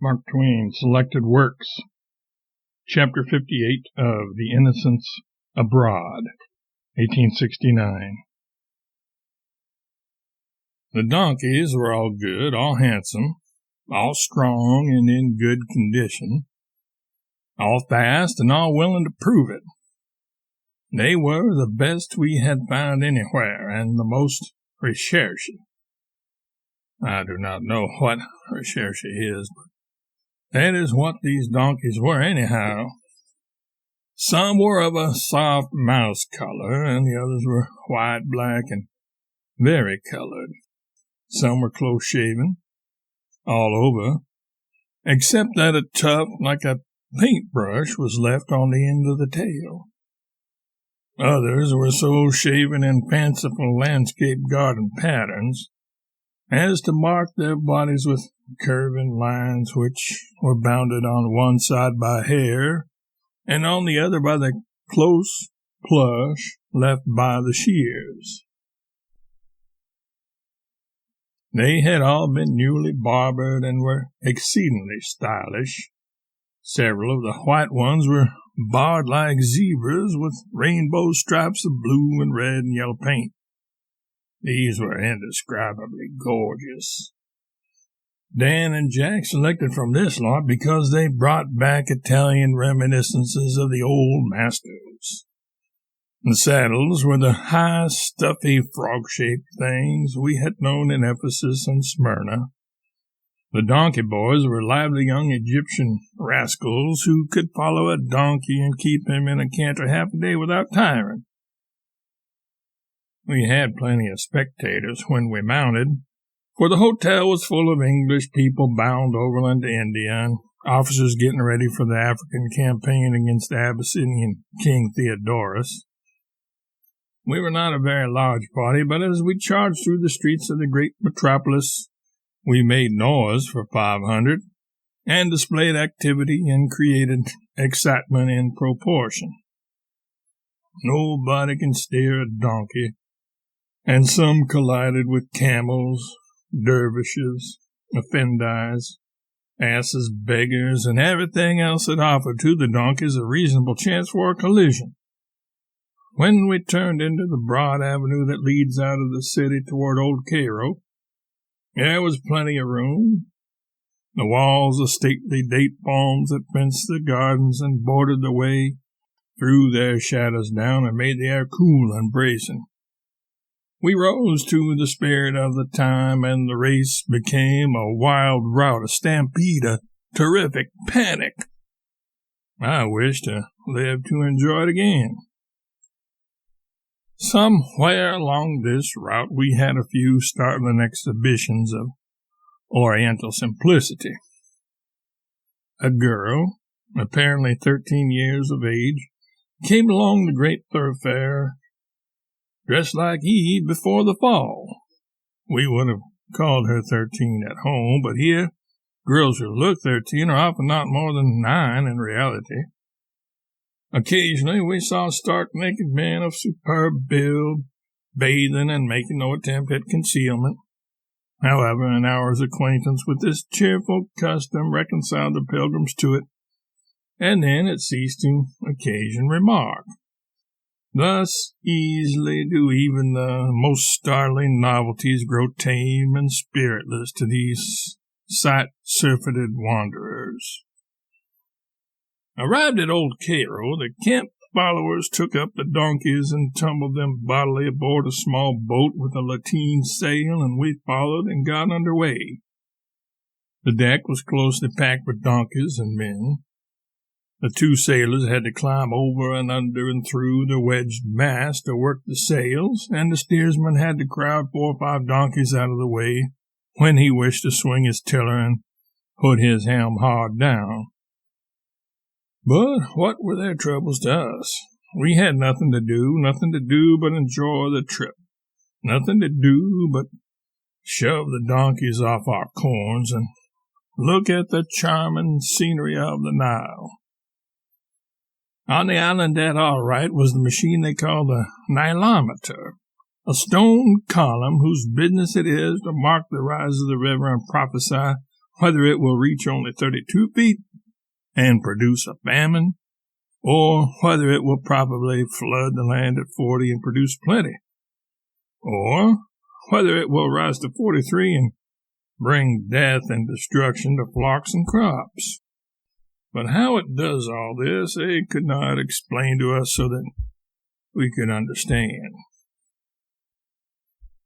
Mark Twain Selected Works, Chapter 58 of The Innocents Abroad, 1869. The donkeys were all good, all handsome, all strong and in good condition, all fast and all willing to prove it. They were the best we had found anywhere, and the most recherche. I do not know what recherche is, but that is what these donkeys were anyhow. Some were of a soft mouse color, and the others were white, black, and vari-colored. Some were close-shaven, all over, except that a tuft like a paintbrush was left on the end of the tail. Others were so shaven in fanciful landscape garden patterns as to mark their bodies with curving lines which were bounded on one side by hair and on the other by the close plush left by the shears. They had all been newly barbered and were exceedingly stylish. Several of the white ones were barred like zebras with rainbow stripes of blue and red and yellow paint. These were indescribably gorgeous. Dan and Jack selected from this lot because they brought back Italian reminiscences of the old masters. The saddles were the high, stuffy, frog-shaped things we had known in Ephesus and Smyrna. The donkey boys were lively young Egyptian rascals who could follow a donkey and keep him in a canter half a day without tiring. We had plenty of spectators when we mounted, for the hotel was full of English people bound overland to India, and officers getting ready for the African campaign against the Abyssinian King Theodorus. We were not a very large party, but as we charged through the streets of the great metropolis, we made noise for 500, and displayed activity and created excitement in proportion. Nobody can steer a donkey, and some collided with camels, dervishes, effendis, asses, beggars, and everything else that offered to the donkeys a reasonable chance for a collision. When we turned into the broad avenue that leads out of the city toward Old Cairo, there was plenty of room. The walls of stately date palms that fenced the gardens and bordered the way threw their shadows down and made the air cool and bracing. We rose to the spirit of the time, and the race became a wild rout, a stampede, a terrific panic. I wish to live to enjoy it again. Somewhere along this route we had a few startling exhibitions of Oriental simplicity. A girl, apparently 13 years of age, came along the great thoroughfare, dressed like Eve before the fall. We would have called her 13 at home, but here, girls who look 13 are often not more than 9 in reality. Occasionally we saw stark naked men of superb build, bathing and making no attempt at concealment. However, an hour's acquaintance with this cheerful custom reconciled the pilgrims to it, and then it ceased to occasion remark. Thus easily do even the most startling novelties grow tame and spiritless to these sight-surfeited wanderers. Arrived at Old Cairo, the camp followers took up the donkeys and tumbled them bodily aboard a small boat with a lateen sail, and we followed and got under way. The deck was closely packed with donkeys and men. The two sailors had to climb over and under and through the wedged mast to work the sails, and the steersman had to crowd 4 or 5 donkeys out of the way when he wished to swing his tiller and put his helm hard down. But what were their troubles to us? We had nothing to do but enjoy the trip. Nothing to do but shove the donkeys off our corns and look at the charming scenery of the Nile. On the island at our right was the machine they call the Nilometer, a stone column whose business it is to mark the rise of the river and prophesy whether it will reach only 32 feet and produce a famine, or whether it will probably flood the land at 40 and produce plenty, or whether it will rise to 43 and bring death and destruction to flocks and crops. But how it does all this, they could not explain to us so that we could understand.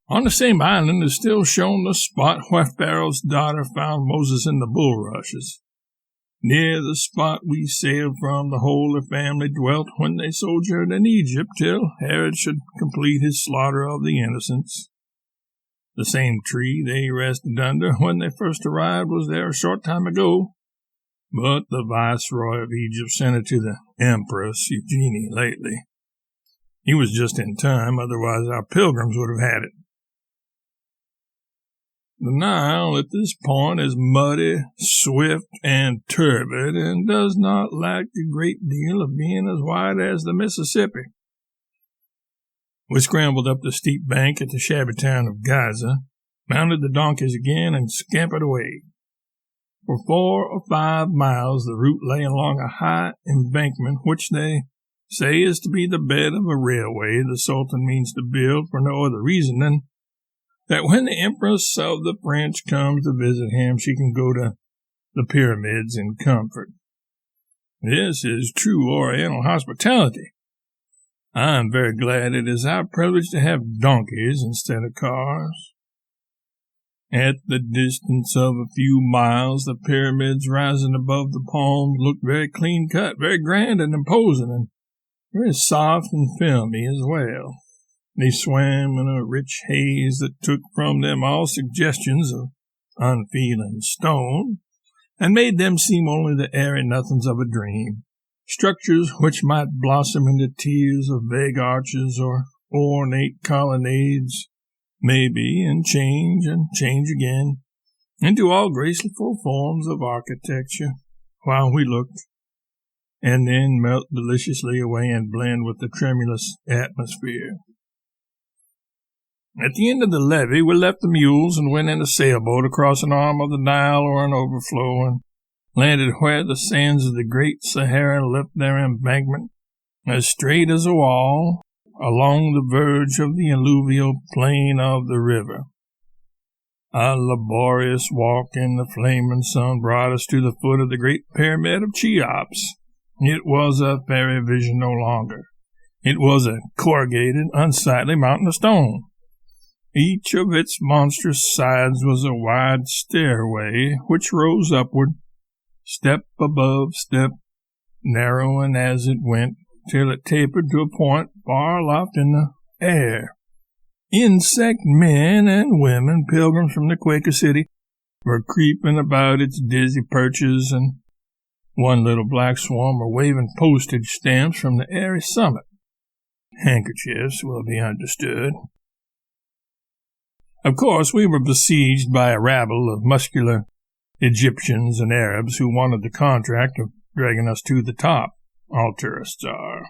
On the same island is still shown the spot where Pharaoh's daughter found Moses in the bulrushes. Near the spot we sailed from, the Holy Family dwelt when they sojourned in Egypt till Herod should complete his slaughter of the innocents. The same tree they rested under when they first arrived was there a short time ago, but the Viceroy of Egypt sent it to the Empress Eugenie lately. He was just in time, otherwise our pilgrims would have had it. The Nile at this point is muddy, swift, and turbid, and does not lack a great deal of being as wide as the Mississippi. We scrambled up the steep bank at the shabby town of Gaza, mounted the donkeys again, and scampered away. For 4 or 5 miles the route lay along a high embankment which they say is to be the bed of a railway the Sultan means to build for no other reason than that when the Empress of the French comes to visit him, she can go to the pyramids in comfort. This is true Oriental hospitality. I am very glad it is our privilege to have donkeys instead of cars. At the distance of a few miles, the pyramids rising above the palms looked very clean-cut, very grand and imposing, and very soft and filmy as well. They swam in a rich haze that took from them all suggestions of unfeeling stone, and made them seem only the airy nothings of a dream, structures which might blossom into tiers of vague arches or ornate colonnades, maybe, and change again, into all graceful forms of architecture, while we looked, and then melt deliciously away and blend with the tremulous atmosphere. At the end of the levee, we left the mules and went in a sailboat across an arm of the Nile or an overflow, and landed where the sands of the great Sahara left their embankment as straight as a wall along the verge of the alluvial plain of the river. A laborious walk in the flaming sun brought us to the foot of the great pyramid of Cheops. It was a fairy vision no longer. It was a corrugated, unsightly mountain of stone. Each of its monstrous sides was a wide stairway which rose upward, step above step, narrowing as it went, till it tapered to a point far aloft in the air. Insect men and women, pilgrims from the Quaker City, were creeping about its dizzy perches, and one little black swarm were waving postage stamps from the airy summit. Handkerchiefs will be understood. Of course, we were besieged by a rabble of muscular Egyptians and Arabs who wanted the contract of dragging us to the top. All tourists are.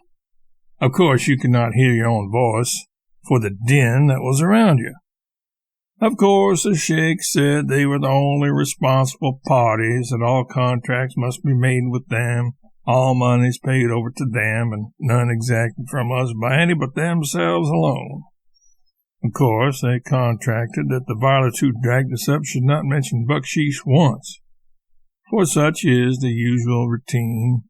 Of course, you could not hear your own voice for the din that was around you. Of course, the sheikh said they were the only responsible parties, that all contracts must be made with them, all monies paid over to them, and none exacted from us by any but themselves alone. Of course, they contracted that the varlets who dragged us up should not mention bucksheesh once, for such is the usual routine.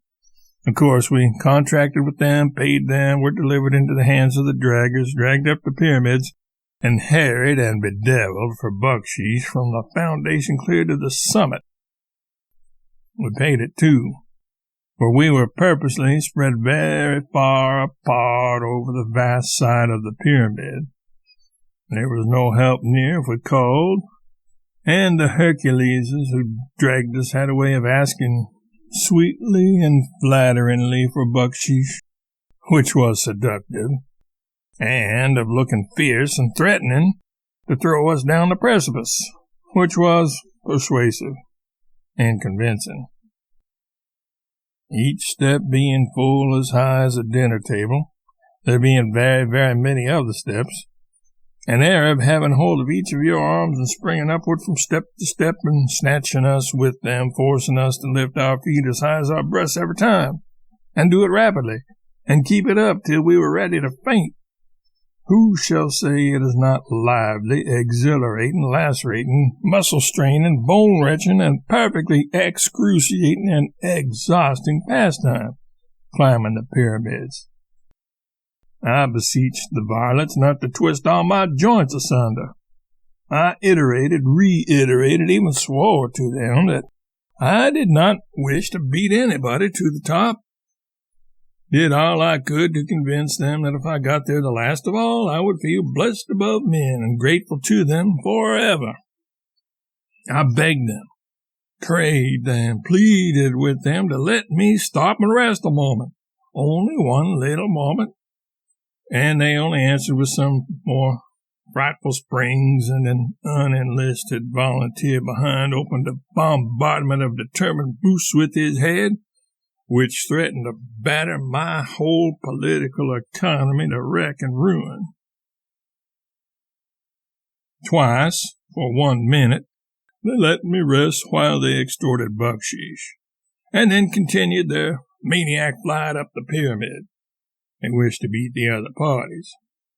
Of course, we contracted with them, paid them, were delivered into the hands of the draggers, dragged up the pyramids, and harried and bedeviled for bucksheesh from the foundation clear to the summit. We paid it, too, for we were purposely spread very far apart over the vast side of the pyramid. There was no help near if we called, and the Herculeses who dragged us had a way of asking sweetly and flatteringly for bucksheesh, which was seductive, and of looking fierce and threatening to throw us down the precipice, which was persuasive and convincing. Each step being full as high as a dinner table, there being very, very many other steps, An Arab having hold of each of your arms and springing upward from step to step and snatching us with them, forcing us to lift our feet as high as our breasts every time, and do it rapidly, and keep it up till we were ready to faint. Who shall say it is not lively, exhilarating, lacerating, muscle-straining, bone-wrenching, and perfectly excruciating and exhausting pastime, climbing the pyramids? I beseeched the varlets not to twist all my joints asunder. I iterated, reiterated, even swore to them that I did not wish to beat anybody to the top. Did all I could to convince them that if I got there the last of all, I would feel blessed above men and grateful to them forever. I begged them, prayed them, pleaded with them to let me stop and rest a moment, only one little moment. And they only answered with some more frightful springs, and an unenlisted volunteer behind opened a bombardment of determined boosts with his head, which threatened to batter my whole political economy to wreck and ruin. Twice, for 1 minute, they let me rest while they extorted bucksheesh, and then continued their maniac flight up the pyramid. They wished to beat the other parties.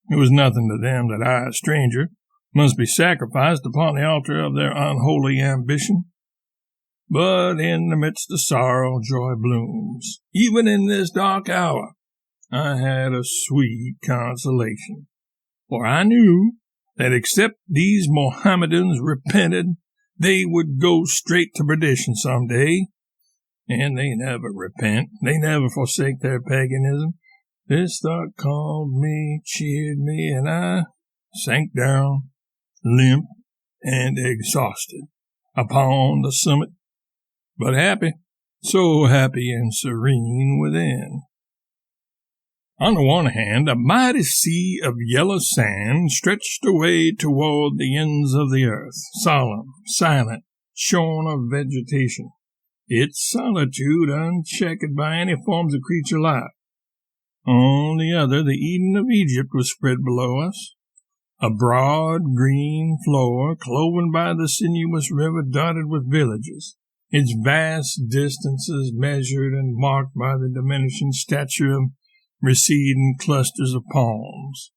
It was nothing to them that I, a stranger, must be sacrificed upon the altar of their unholy ambition. But in the midst of sorrow, joy blooms. Even in this dark hour, I had a sweet consolation. For I knew that except these Mohammedans repented, they would go straight to perdition some day. And they never repent. They never forsake their paganism. This thought calmed me, cheered me, and I sank down, limp and exhausted, upon the summit, but happy, so happy and serene within. On the one hand, a mighty sea of yellow sand stretched away toward the ends of the earth, solemn, silent, shorn of vegetation, its solitude unchecked by any forms of creature life. On the other, the Eden of Egypt was spread below us, a broad green floor cloven by the sinuous river dotted with villages, its vast distances measured and marked by the diminishing stature of receding clusters of palms.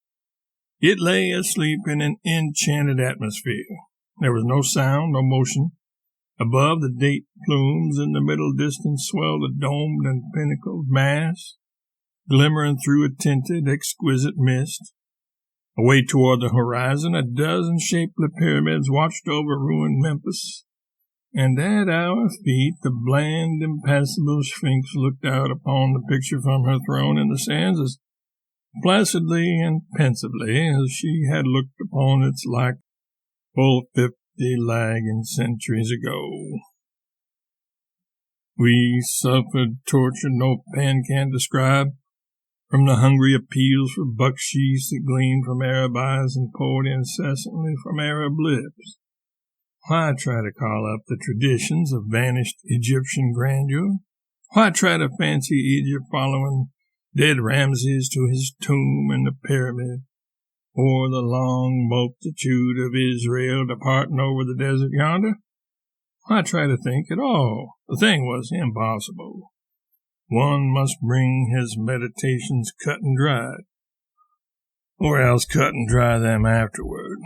It lay asleep in an enchanted atmosphere. There was no sound, no motion. Above the date plumes in the middle distance swelled a domed and pinnacled mass, glimmering through a tinted, exquisite mist. Away toward the horizon, a dozen shapely pyramids watched over ruined Memphis, and at our feet the bland, impassible Sphinx looked out upon the picture from her throne in the sands as placidly and pensively as she had looked upon its like full 50 lagging centuries ago. We suffered torture no pen can describe, from the hungry appeals for bucksheesh that gleamed from Arab eyes and poured incessantly from Arab lips. Why try to call up the traditions of vanished Egyptian grandeur? Why try to fancy Egypt following dead Ramses to his tomb in the pyramid, or the long multitude of Israel departing over the desert yonder? Why try to think at all? The thing was impossible. One must bring his meditations cut and dried, or else cut and dry them afterward.